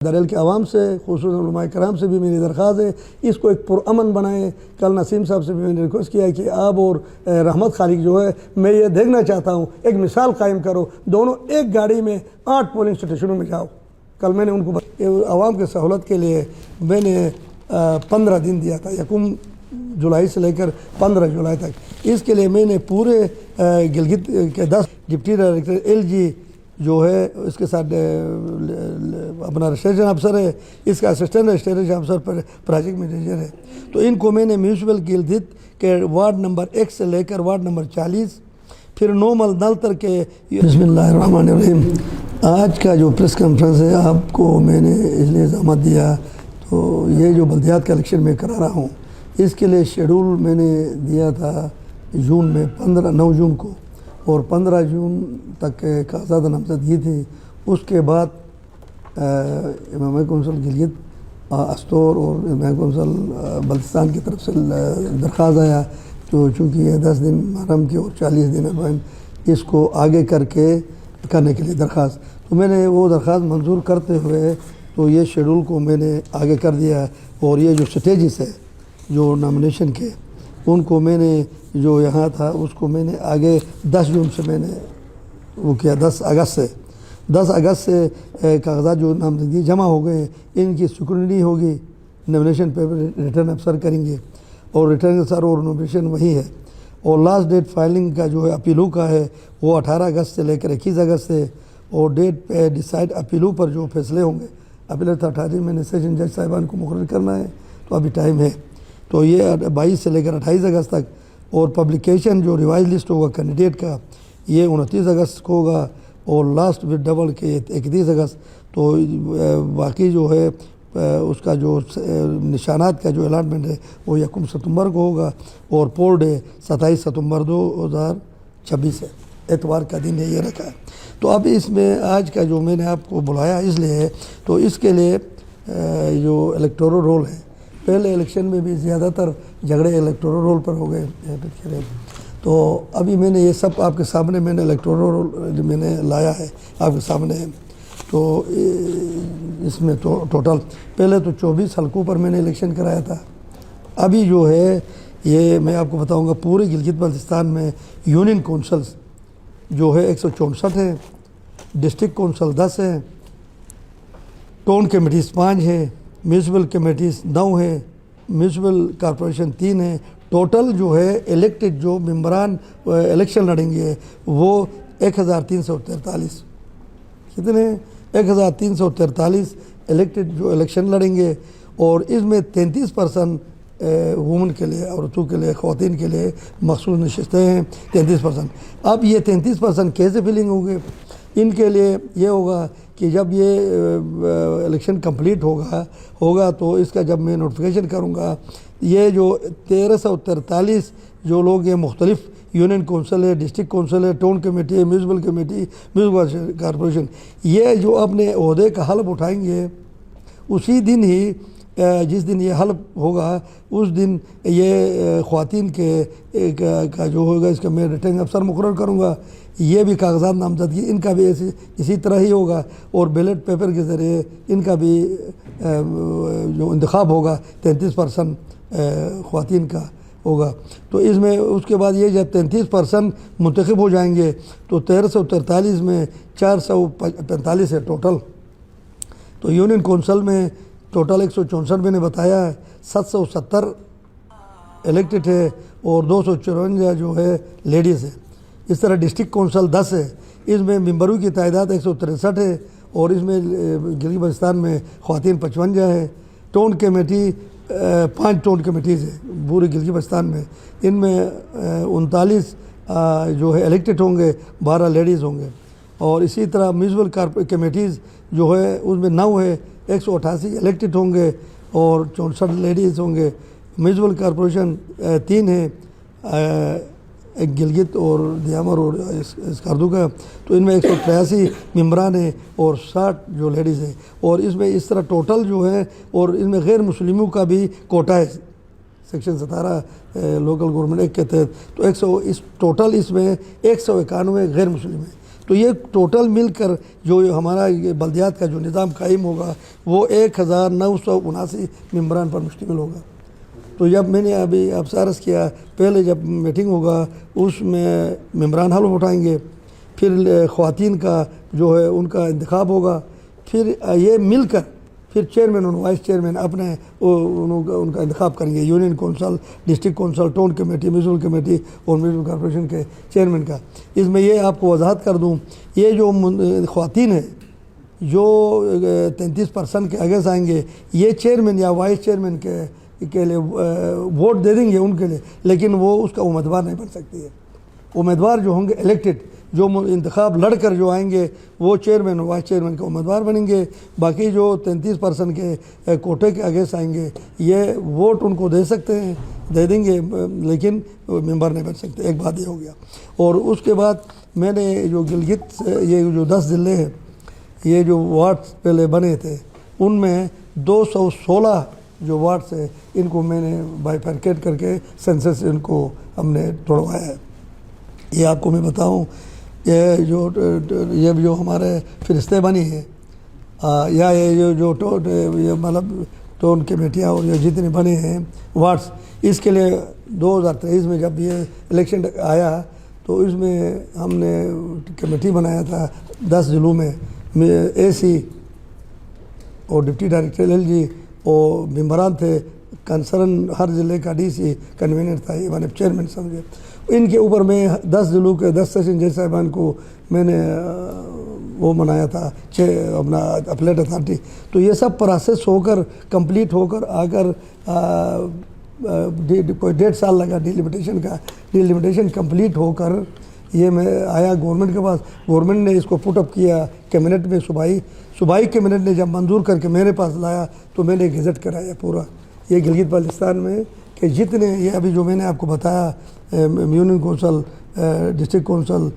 दरेल के आवाम से खुसूसन उलमाए कराम से भी मेरी दरख्वास्त है, इसको एक पुरअमन बनाएं। कल नसीम साहब से भी मैंने रिक्वेस्ट किया है कि आप और रहमत खालिक जो है, मैं ये देखना चाहता हूँ एक मिसाल कायम करो, दोनों एक गाड़ी में 8 पोलिंग स्टेशनों में जाओ। कल मैंने उनको आवाम के सहूलत के लिए मैंने 15 दिन दिया था, 1 जुलाई से लेकर 15 जुलाई तक। इसके लिए मैंने पूरे गिलगित के 10 डिप्टी डायरेक्टर LG जो है, इसके साथ अपना रजिस्ट्रेशन अफसर है, इसका असिस्टेंट रजिस्ट्रेशन अफसर पर प्रोजेक्ट मैनेजर है। तो इनको मैंने म्यूनसिपल गिलगित के वार्ड नंबर 1 से लेकर वार्ड नंबर 40 फिर नोमल नलतर के। बिस्मिल्लाहिर्रहमानिर्रहीम। आज का जो प्रेस कॉन्फ्रेंस है आपको मैंने इसलिए जमात दिया, तो ये जो बल्दियात का इलेक्शन मैं करा रहा हूँ, इसके लिए शेड्यूल मैंने दिया था जून में 9 जून को, और 15 जून तक कागजात नामजदगी थी। उसके बाद इमाम कौंसल गिलगित अस्तोर और इमाम कौंसल बल्तिस्तान की तरफ से दरख्वास्त आया, तो चूँकि ये 10 दिन मुहर्रम की और 40 दिन अरबाइन इसको आगे करने के लिए दरख्वास्त, तो मैंने वो दरख्वास्त मंजूर करते हुए तो ये शेड्यूल को मैंने आगे कर दिया। और ये जो स्टेजेस है जो नॉमिनेशन के, उनको मैंने जो यहाँ था उसको मैंने आगे 10 जून से मैंने वो किया। 10 अगस्त से कागजात जो नामजदगी जमा हो गए, इनकी स्क्रूटनी होगी, नॉमिनेशन पेपर रिटर्न अफसर करेंगे और रिटर्न अफसर और नॉमिनेशन वही है। और लास्ट डेट फाइलिंग का जो है अपीलों का है वो 18 अगस्त से लेकर 21 अगस्त है। और डेट पे डिसाइड अपीलों पर जो फैसले होंगे, अपील 18 में सेशन जज साहिबान को मुकर्रर करना है, तो अभी टाइम है। तो ये 22 से लेकर 28 अगस्त तक। और पब्लिकेशन जो रिवाइज लिस्ट होगा कैंडिडेट का, ये 29 अगस्त को होगा, और लास्ट विद डबल के 31 अगस्त। तो बाकी जो है उसका जो निशानात का जो अलाटमेंट है वो 1 सितंबर को होगा, और पोल डे 27 सितंबर 2026 है, एतवार का दिन है, ये रखा है। तो अब इसमें आज का जो मैंने आपको बुलाया इसलिए है, तो इसके लिए जो इलेक्टोरल रोल है, पहले इलेक्शन में भी ज़्यादातर झगड़े इलेक्टोरल रोल पर हो गए, तो अभी मैंने ये सब आपके सामने मैंने इलेक्टोरल रोल मैंने लाया है आपके सामने है। तो इसमें तो टोटल पहले तो 24 हलकों पर मैंने इलेक्शन कराया था। अभी जो है ये मैं आपको बताऊंगा, पूरे गिलगित बल्तिस्तान में यूनियन काउंसिल्स जो है 164 है, डिस्ट्रिक्ट काउंसिल 10 है, टाउन कमेटीज़ 5 है, म्यूनसिपल कमेटीज़ 9 है, म्यूनसिपल कॉरपोरेशन 3 है। टोटल जो है इलेक्टेड जो मेंबरान इलेक्शन लड़ेंगे वो 1343, कितने 1343 इलेक्टेड जो इलेक्शन लड़ेंगे। और इसमें 33% वुमेन के लिए, औरतों के लिए, ख़वातीन के लिए मखसूस नशस्तें हैं 33%। अब ये 33% कैसे फिलिंग होंगे, इनके लिए ये होगा कि जब ये इलेक्शन कंप्लीट होगा तो इसका जब मैं नोटिफिकेशन करूँगा, ये जो 1343 जो लोग ये मुख्तलिफ यूनियन काउंसिल है, डिस्ट्रिक्ट काउंसिल है, टाउन कमेटी है, म्यूनसिपल कमेटी, म्यूनसिपल कॉरपोरेशन, ये जो अपने ओहदे का हल्फ उठाएंगे, उसी दिन ही जिस दिन ये हल्फ होगा उस दिन ये ख़वातीन का जो होगा इसका मैं रिटर्निंग अफसर मुकर्रर करूँगा। ये भी कागजात नामजदगी इनका भी इसी तरह ही होगा, और बैलेट पेपर के ज़रिए इनका भी जो इंतखाब होगा 33% ख़वातीन का होगा। तो इसमें उसके बाद ये जब 33% मुंतखब हो जाएंगे तो 1343 में 445 है टोटल। तो यूनियन काउंसिल में टोटल 164 मैंने बताया है, 770 इलेक्टेड है और 254 जो है लेडीज़ है। इस तरह डिस्ट्रिक्ट काउंसिल 10 है, इसमें मेंबरों की तादाद 163 है, और इसमें गिलगित बल्तिस्तान में ख़वातीन 55 है। टाउन कमेटी 5 टाउन कमेटीज़ है पूरे गिलगित बल्तिस्तान में, इनमें 39 जो है इलेक्टेड होंगे, 12 लेडीज़ होंगे। और इसी तरह म्यूनसिपल कमेटीज़ जो है उसमें 9 है, 188 इलेक्टेड होंगे और 64 लेडीज़ होंगे। म्यूनसिपल कॉरपोरेशन 3 है, गिलगित और दियामर और स्कार्दू का, तो इनमें 183 मेम्बरान हैं और 60 जो लेडीज़ हैं। और इसमें इस तरह टोटल जो है, और इसमें गैर मुस्लिमों का भी कोटा है सेक्शन 17 लोकल गवर्नमेंट एक्ट के तहत। तो इस टोटल इसमें 191 गैर मुस्लिम है। तो ये टोटल मिलकर जो हमारा ये बल्दियात का जो निज़ाम कायम होगा वो 1979 मेम्बरान पर मुश्तमिल होगा। तो जब मैंने अभी आपसे अर्ज़ किया, पहले जब मीटिंग होगा उसमें मेम्बरान हल्फ उठाएंगे, फिर ख़वातीन का जो है उनका इंतखाब होगा, फिर ये मिलकर फिर चेयरमैन और वाइस चेयरमैन अपने उनका इंतखाब करेंगे, union council, district council, town committee, municipal committee और म्यूनसिपल कॉर्पोरेशन के चेयरमैन का। इसमें ये आपको वजाहत कर दूँ, ये जो ख़वातीन है जो 33% के अगेंस्ट आएंगे, ये चेयरमैन या वाइस चेयरमैन के लिए वोट दे देंगे उनके लिए, लेकिन वो उसका उम्मीदवार नहीं बन सकती है। उम्मीदवार जो होंगे इलेक्टेड, जो इंतखाब लड़कर जो आएंगे वो चेयरमैन और वाइस चेयरमैन के उम्मीदवार बनेंगे। बाकी जो 33% के कोटे के अगेंस्ट आएंगे ये वोट उनको दे सकते हैं, दे देंगे, लेकिन मेंबर नहीं बन सकते। एक बात ये हो गया। और उसके बाद मैंने जो गिलगित ये जो 10 ज़िले हैं, ये जो वार्ड्स पहले बने थे उनमें 216 जो वार्ड्स है इनको मैंने बाइफरकेट करके सेंसस इनको हमने तोड़वाया है। ये आपको मैं बताऊं, ये जो हमारे फरिश्ते बनी है या ये जो मतलब टाउन कमेटियाँ और ये जितने बने हैं वार्ड्स, इसके लिए 2023 में जब ये इलेक्शन आया तो इसमें हमने कमेटी बनाया था 10 ज़िलों में, AC और डिप्टी डायरेक्टर LG और मेम्बरान थे, कंसर्न हर ज़िले का DC कन्वीनर था, ये मैंने चेयरमैन समझे। इनके ऊपर मैं 10 ज़िलों के 10 सेशन जज साहिबान को मैंने वो बनाया था अपना अपलेट अथॉरिटी। तो ये सब प्रोसेस होकर कंप्लीट होकर अगर कोई 1.5 साल लगा डिलिमिटेशन का, डिलिमिटेशन कंप्लीट होकर ये मैं आया गवर्नमेंट के पास। गवर्नमेंट ने इसको पुट अप किया कैबिनेट में, सूबाई कैबिनेट ने जब मंजूर करके मेरे पास लाया तो मैंने गेजेट कराया पूरा ये गिलगित बाल्टिस्तान में कि जितने ये अभी जो मैंने आपको बताया union council, district council,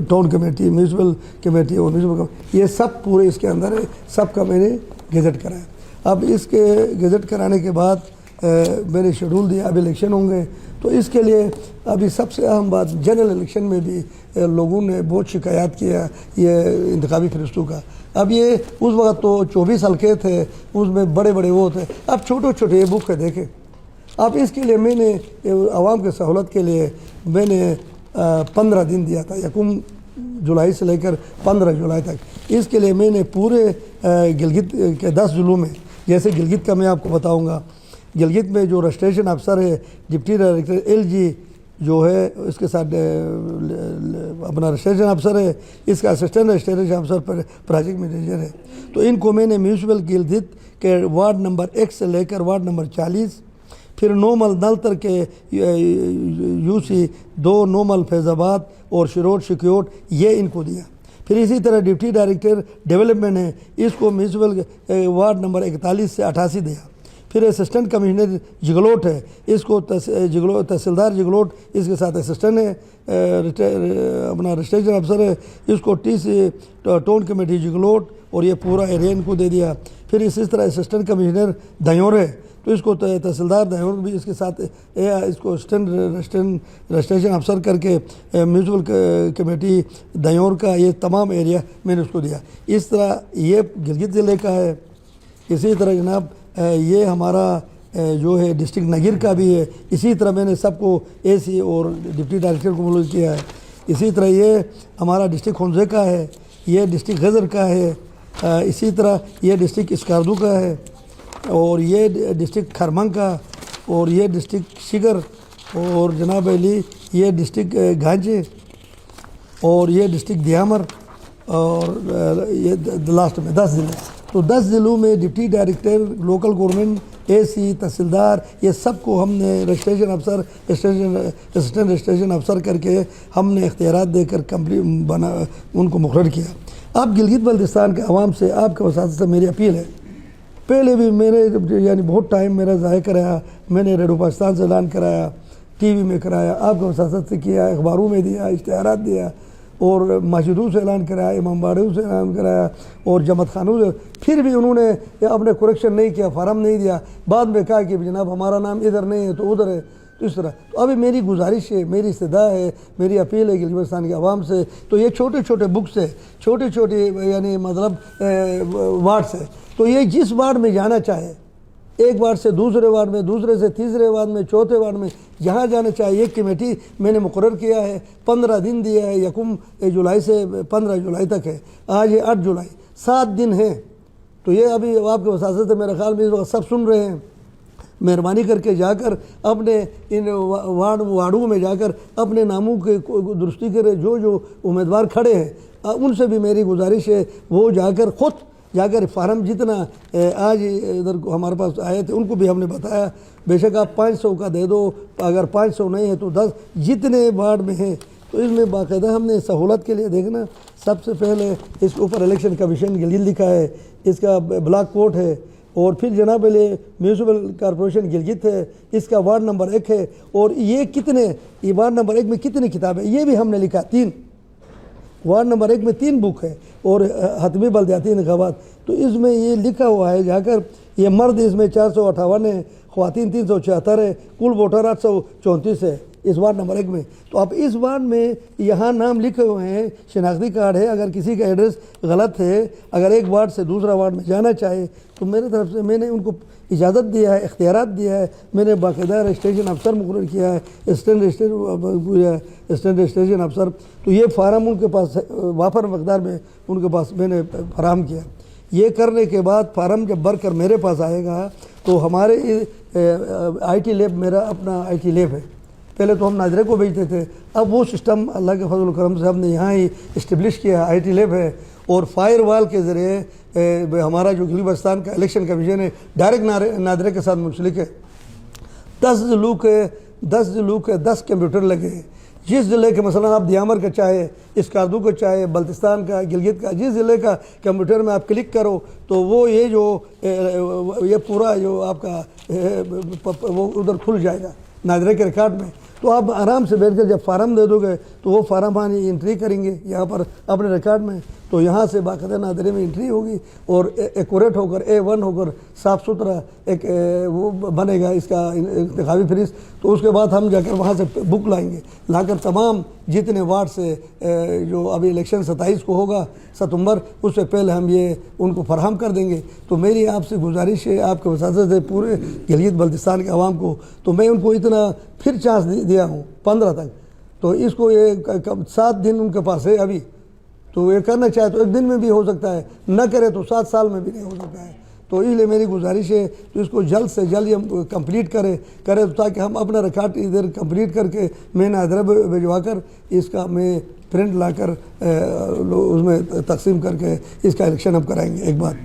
town committee, municipal committee और म्यूनसिपल, ये सब पूरे इसके अंदर है, सब का मैंने गेजेट कराया। अब इसके गेजेट कराने के बाद मैंने शेड्यूल दिया, अब इलेक्शन होंगे। तो इसके लिए अभी सबसे अहम बात, जनरल इलेक्शन में भी लोगों ने बहुत शिकायत किया ये इंतखाबी फरिश्तों का। अब ये उस वक्त तो 24 हल्के थे, उसमें बड़े बड़े वो थे, अब छोटे छोटे ये बुक है देखें। अब इसके लिए मैंने आवाम के सहूलत के लिए मैंने 15 दिन दिया था, 1 जुलाई से लेकर 15 जुलाई तक। इसके लिए मैंने पूरे गिलगित के 10 ज़िलों में, जैसे गिलगित का मैं आपको बताऊंगा, गिलगित में जो रजिस्ट्रेशन अफसर है डिप्टी डायरेक्टर LG जो है, इसके साथ अपना रजिस्ट्रेशन अफसर है, इसका असिस्टेंट रजिस्ट्रेशन अफसर पर प्रोजेक्ट मैनेजर है। तो इनको मैंने म्यूनसिपल गिलगित के वार्ड नंबर 1 से लेकर वार्ड नंबर 40, फिर नोमल नलतर के UC 2 नोमल फैज़ाबाद और शिरोड शिक्योट, ये इनको दिया। फिर इसी तरह डिप्टी डायरेक्टर डेवलपमेंट है, इसको म्यूनसिपल वार्ड नंबर 41 से 88 दिया। फिर असिस्टेंट कमिश्नर जिगलोट है, इसको तहसीलदार जिगलोट इसके साथ असिस्टेंट है, अपना रजिस्ट्रेशन अफसर है, इसको TC टाउन कमेटी जिगलोट और ये पूरा एरिया इनको दे दिया। फिर इसी तरह असिस्टेंट कमिश्नर दयोर है, तो इसको तहसीलदार दयोर भी इसके साथ इसको असिस्टेंट रजिस्ट्रेशन अफसर करके म्यूनसिपल कमेटी दयोर का ये तमाम एरिया मैंने उसको दिया। इस तरह ये गिलगित ज़िले का है। इसी तरह जनाब ये हमारा जो है डिस्ट्रिक्ट नगीर का भी है। इसी तरह मैंने सबको AC और डिप्टी डायरेक्टर को मुलज़ किया है। इसी तरह ये हमारा डिस्ट्रिक्ट खुंजे का है, ये डिस्ट्रिक्ट गज़र का है, इसी तरह ये डिस्ट्रिक्ट इस्कार्दू का है, और ये डिस्ट्रिक्ट खरमंग का, और ये डिस्ट्रिक्ट शिगर, और जनाब अली ये डिस्ट्रिक्ट घांचे, और ये डिस्ट्रिक्ट दियामर, और ये लास्ट में 10 ज़िले। तो 10 ज़िलों में deputy director, local government, AC, तहसीलदार, ये सबको हमने रजिस्ट्रेशन अफसर, असिस्टेंट रजिस्ट्रेशन अफसर करके हमने इख्तियारात देकर उनको मुकर्रर किया। अब गिलगित बल्तिस्तान के अवाम से, आपके वसात से मेरी अपील है, पहले भी मैंने यानी बहुत टाइम मेरा ज़ाया कराया, मैंने रेडियो पाकिस्तान से ऐलान कराया, TV में कराया, आपके वसात से किया, अखबारों में दिया, इश्तिहारात दिया, और मस्जिदों से ऐलान कराया, इमामबाड़ियों से ऐलान कराया, और जमात खानों से। फिर भी उन्होंने अपने करेक्शन नहीं किया, फार्म नहीं दिया। बाद में कहा कि जनाब हमारा नाम इधर नहीं है तो उधर है। तो तो इस तरह। तो अभी मेरी गुजारिश है, मेरी इस्तदा है, मेरी अपील है गिलगित-बल्तिस्तान की आवाम से, तो ये छोटे छोटे बुक्स है, छोटे छोटे यानी मतलब वार्ड्स है, तो ये जिस वार्ड में जाना चाहे, एक वार्ड से दूसरे वार्ड में, दूसरे से तीसरे वार्ड में, चौथे वार्ड में, जहाँ जाना चाहिए एक कमेटी मैंने मुकर्रर किया है, 15 दिन दिया है, यकम जुलाई से 15 जुलाई तक है, आज है 8 जुलाई, 7 दिन हैं। तो ये अभी आपके वसासत से मेरे ख्याल में इस वक्त सब सुन रहे हैं, मेहरबानी करके जाकर अपने इन वार्डों में जाकर अपने नामों के दुरुस्ती करें। जो जो उम्मीदवार खड़े हैं उनसे भी मेरी गुजारिश है वो जाकर ख़ुद जाकर फार्म जितना आज इधर हमारे पास आए थे उनको भी हमने बताया, बेशक आप 500 का दे दो, अगर 500 नहीं है तो 10, जितने वार्ड में है। तो इसमें बाकायदा हमने सहूलत के लिए देखना, सबसे पहले इसके ऊपर इलेक्शन कमीशन गिलगित लिखा है, इसका ब्लॉक कोर्ट है, और फिर जनाब म्यूनसिपल कॉरपोरेशन गिलगित है, इसका वार्ड नंबर 1 है, और ये वार्ड नंबर 1 में कितनी किताबें, ये भी हमने लिखा 3, वार्ड नंबर 1 में 3 बुक है, और हतमी बल्दियाती इंतखाबात। तो इसमें ये लिखा हुआ है जाकर, ये मर्द इसमें 458 है, ख्वातीन 376 है, कुल वोटर 834 है इस वार्ड नंबर 1 में। तो अब इस वार्ड में यहाँ नाम लिखे हुए हैं, शनाख्ती कार्ड है, अगर किसी का एड्रेस गलत है, अगर एक वार्ड से दूसरा वार्ड में जाना चाहे तो मेरे तरफ से मैंने उनको इजाज़त दिया है, इख्तियारात दिया है, मैंने बाकायदा रजिस्ट्रेशन अफसर मुकर्रर किया है, असिस्टेंट रजिस्ट्रेशन अफसर। तो ये फार्म उनके पास वाफर मकदार में उनके पास मैंने फराहम किया। ये करने के बाद फार्म जब भर कर मेरे पास आएगा तो हमारे IT लैब, मेरा अपना IT लैब है, पहले तो हम नाजरे को भेजते थे, अब वो सिस्टम अल्लाह के फजल करम से हमने यहाँ ही इस्टेब्लिश किया है, IT लैब है, और फायर वाल के ज़रिए हमारा जो गिलगित-बल्तिस्तान का इलेक्शन कमीशन है डायरेक्ट नादरे के साथ मुंसलिक है। 10 ज़िलों के 10 कंप्यूटर लगे हैं। जिस ज़िले के मसलन आप दियामर का चाहे, इसकार्दू का चाहे, बल्तिस्तान का, गिलगित का, जिस ज़िले का कंप्यूटर में आप क्लिक करो तो वो ये पूरा जो आपका वो उधर खुल जाएगा नादरे के रिकॉर्ड में। तो आप आराम से बैठ कर जब फार्म दे दोगे तो वो फार्म आनी एंट्री करेंगे यहाँ पर अपने रिकॉर्ड में, तो यहाँ से बाकायदा नादरे में एंट्री होगी और एक्यूरेट होकर A1 होकर साफ़ सुथरा एक वो बनेगा इसका इंतखाबी फहरिस्त। तो उसके बाद हम जाकर वहाँ से बुक लाएंगे, लाकर तमाम जितने वार्ड से जो अभी इलेक्शन 27 को होगा सितंबर, उससे पहले हम ये उनको फराहम कर देंगे। तो मेरी आपसे गुजारिश है, आपके वसासत से पूरे गिलगित-बल्तिस्तान के आवाम को, तो मैं उनको इतना फिर चांस दिया हूँ 15 तक, तो इसको ये 7 दिन उनके पास है अभी, तो ये करना चाहे तो 1 दिन में भी हो सकता है, न करे तो 7 साल में भी नहीं हो सकता है। तो इसलिए मेरी गुजारिश है तो इसको जल्द से जल्द हम कंप्लीट करें तो ताकि हम अपना रिकॉर्ड इधर कंप्लीट करके मैं नादरा भिजवा कर इसका मैं प्रिंट लाकर उसमें तकसीम करके इसका इलेक्शन अब कराएंगे। एक बात,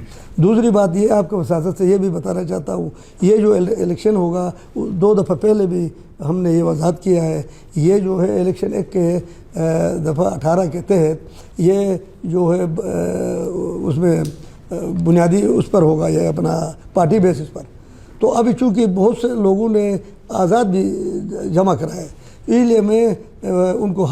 दूसरी बात ये आपके वसासत से ये भी बताना चाहता हूँ, ये जो इलेक्शन होगा 2 दफ़ा पहले भी हमने ये वजाहत किया है, ये जो है इलेक्शन 1 के दफ़ा 18 के तहत ये जो है उसमें बुनियादी उस पर होगा, ये अपना पार्टी बेसिस पर। तो अभी चूँकि बहुत से लोगों ने आज़ाद भी जमा कराए, इसलिए मैं उनके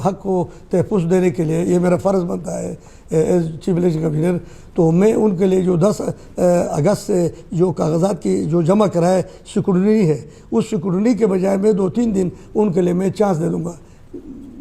हक को तहफ़्फ़ुज़ देने के लिए ये मेरा फ़र्ज़ बनता है एज चीफ इलेक्शन कमीशनर। तो मैं उनके लिए जो 10 अगस्त से जो कागज़ात की जो जमा कराए सिक्योरिटी है, उस सिक्योरिटी के बजाय मैं 2-3 दिन उनके लिए मैं चांस दे दूँगा,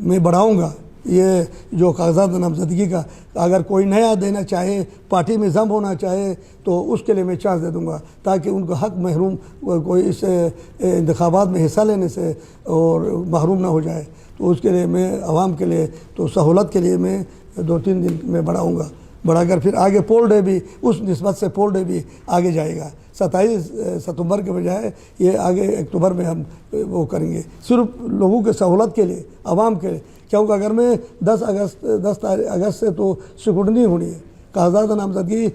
मैं बढ़ाऊँगा ये जो कागज़ात नामज़दगी का। अगर कोई नया देना चाहे, पार्टी में जम होना चाहे तो उसके लिए मैं चांस दे दूँगा, ताकि उनका हक महरूम कोई इस इंतखाबात में हिस्सा लेने से और महरूम ना हो जाए। तो उसके लिए मैं आवाम के लिए तो सहूलत के लिए मैं 2-3 दिन में बढ़ाऊँगा, बढ़ाकर फिर आगे पोल डे भी उस निस्बत से पोल डे भी आगे जाएगा। 27 सितंबर के बजाय ये आगे अक्टूबर में हम वो करेंगे, सिर्फ लोगों के सहूलत के लिए, आवाम के लिए। क्योंकि अगर मैं 10 अगस्त से तो सिक्योरिटी होनी है, कागज़ात नामज़दगी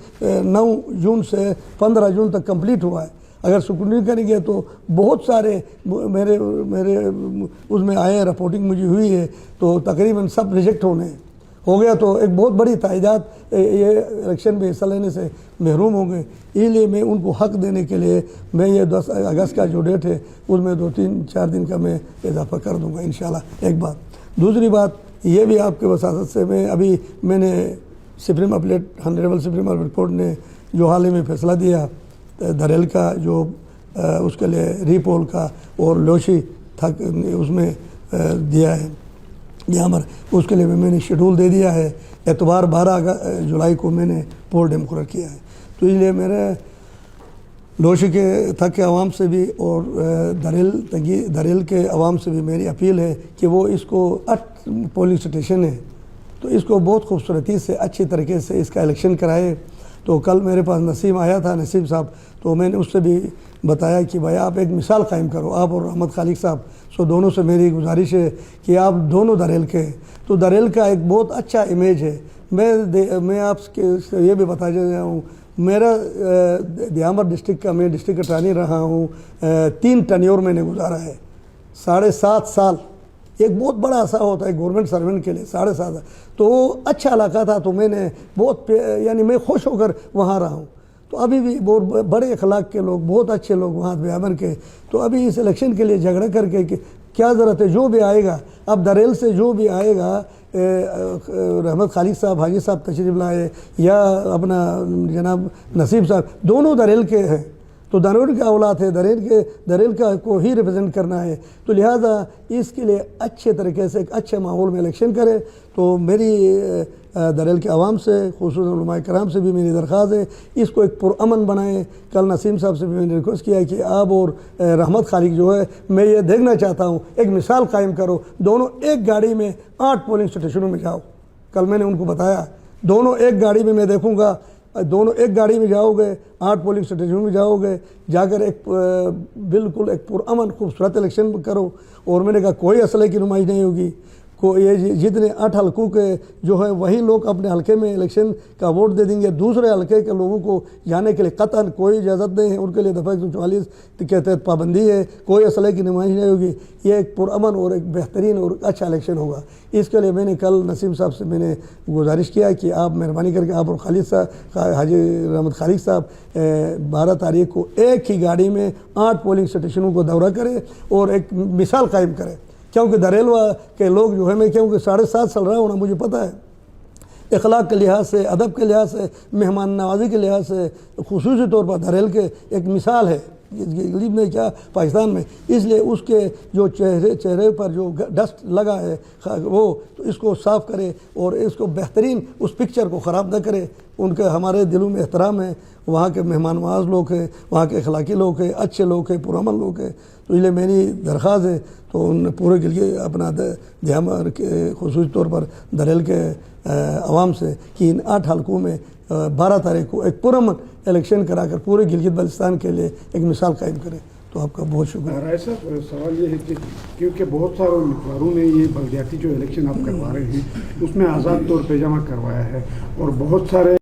9 जून से 15 जून तक कंप्लीट हुआ है। अगर सिक्योरिटी करेंगे तो बहुत सारे मेरे उसमें आए, रिपोर्टिंग मुझे हुई है, तो तकरीबन सब रिजेक्ट हो गया, तो एक बहुत बड़ी तादाद ये इलेक्शन में हिस्सा लेने से महरूम होंगे। इसलिए मैं उनको हक देने के लिए मैं ये 10 अगस्त का जो डेट है उसमें 2-3-4 दिन का मैं इजाफा कर दूँगा इंशाल्लाह। एक बात, दूसरी बात ये भी आपके वसासत से मैंने supreme appellate honourable supreme appellate court ने जो हाल ही में फैसला दिया धरेल का जो उसके लिए रीपोल का और लोशी तक उसमें दिया है यहाँ पर, उसके लिए मैंने शेड्यूल दे दिया है। एतवार 12 जुलाई को मैंने पोल डे मुकर्रर किया है। तो इसलिए मेरे लोशी के तक के आवाम से भी और दरेल के आवाम से भी मेरी अपील है कि वो इसको 8 पोलिंग स्टेशन है तो इसको बहुत खूबसूरती से अच्छी तरीके से इसका इलेक्शन कराए। तो कल मेरे पास नसीम आया था, नसीम साहब, तो मैंने उससे भी बताया कि भाई आप एक मिसाल कायम करो, आप और रहमत खालिक साहब। सो दोनों से मेरी गुजारिश है कि आप दोनों दरेल के, तो दरेल का एक बहुत अच्छा इमेज है। मैं आपके ये भी बता हूँ, मेरा दियामर डिस्ट्रिक्ट का मैं डिस्ट्रिक्ट अटॉर्नी रहा हूँ, 3 टन्योर मैंने गुजारा है, 7.5 साल। एक बहुत बड़ा अरसा होता है गवर्नमेंट सर्वेंट के लिए, 7.5। तो अच्छा इलाका था, तो मैंने बहुत यानी मैं खुश होकर वहाँ रहा हूँ। तो अभी भी बहुत बड़े अखलाक के लोग, बहुत अच्छे लोग वहाँ ब्यामर के, तो अभी इस इलेक्शन के लिए झगड़ा करके कि क्या ज़रूरत है, जो भी आएगा अब दरेल से जो भी आएगा, रहमत खालिक साहब, हाजी साहब तशरीफ़ लाए या अपना जनाब नसीब साहब, दोनों दरेल के हैं, तो दरेल का औलाद है, दरेल का को ही रिप्रेजेंट करना है। तो लिहाजा इसके लिए अच्छे तरीके से एक अच्छे माहौल में इलेक्शन करें। तो मेरी दरेल के आवाम से, खुसूसन उलमाए कराम से भी मेरी दरख्वास्त है, इसको एक पुरअमन बनाएं। कल नसीम साहब से भी मैंने रिक्वेस्ट किया है कि आप और रहमत खालिक जो है, मैं ये देखना चाहता हूँ, एक मिसाल कायम करो, दोनों एक गाड़ी में 8 पोलिंग स्टेशनों में जाओ। कल मैंने उनको बताया, दोनों एक गाड़ी में मैं देखूँगा, दोनों एक गाड़ी में जाओगे, 8 पोलिंग स्टेशनों में जाओगे, जाकर एक बिल्कुल एक पुरअमन खूबसूरत इलेक्शन करो। और मैंने कहा कोई असले की नुमाइश नहीं होगी, ये जितने 8 हलकों के जो है वही लोग अपने हलके में इलेक्शन का वोट दे देंगे, दूसरे हलके के लोगों को जाने के लिए कतन कोई इजाज़त नहीं है, उनके लिए दफ़ा 144 के तहत पाबंदी है, कोई असले की नुमाइश नहीं होगी। ये एक पुरअमन और एक बेहतरीन और अच्छा इलेक्शन होगा। इसके लिए मैंने कल नसीम साहब से मैंने गुजारिश किया कि आप मेहरबानी करके आप और खालिद साहब, हाजी रहमत खालिक साहब 12 तारीख को एक ही गाड़ी में 8 पोलिंग स्टेशनों को दौरा करें और एक मिसाल कायम करें। क्योंकि दरेल के लोग जो है, मैं क्योंकि 7.5 साल रहा हूँ ना, मुझे पता है अखलाक के लिहाज से, अदब के लिहाज से, मेहमान नवाजी के लिहाज से खुसूसी तौर पर दरेल के एक मिसाल है गिलीब में क्या पाकिस्तान में। इसलिए उसके जो चेहरे पर जो डस्ट लगा है वो, तो इसको साफ़ करे और इसको बेहतरीन उस पिक्चर को ख़राब न करे। उनके हमारे दिलों में एहतराम है, वहाँ के मेहमान नवाज लोग हैं, वहाँ के अखलाकी लोग हैं, अच्छे लोग हैं, पुरअमन लोग हैं। तो इसलिए मेरी दरख्वास्त है तो उन पूरे के लिए अपना दियामर के खुसूसी तौर पर दरेल के आवाम से कि इन 8 हलकों में 12 तारीख को एक पुरअमन इलेक्शन कराकर पूरे गिलगित बल्तिस्तान के लिए एक मिसाल कायम करें। तो आपका बहुत शुक्रिया। राय साहब, सवाल ये है कि क्योंकि बहुत सारे उम्मीदवारों ने ये बल्दियाती जो इलेक्शन आप करवा रहे हैं उसमें आज़ाद तौर पे जमा करवाया है और बहुत सारे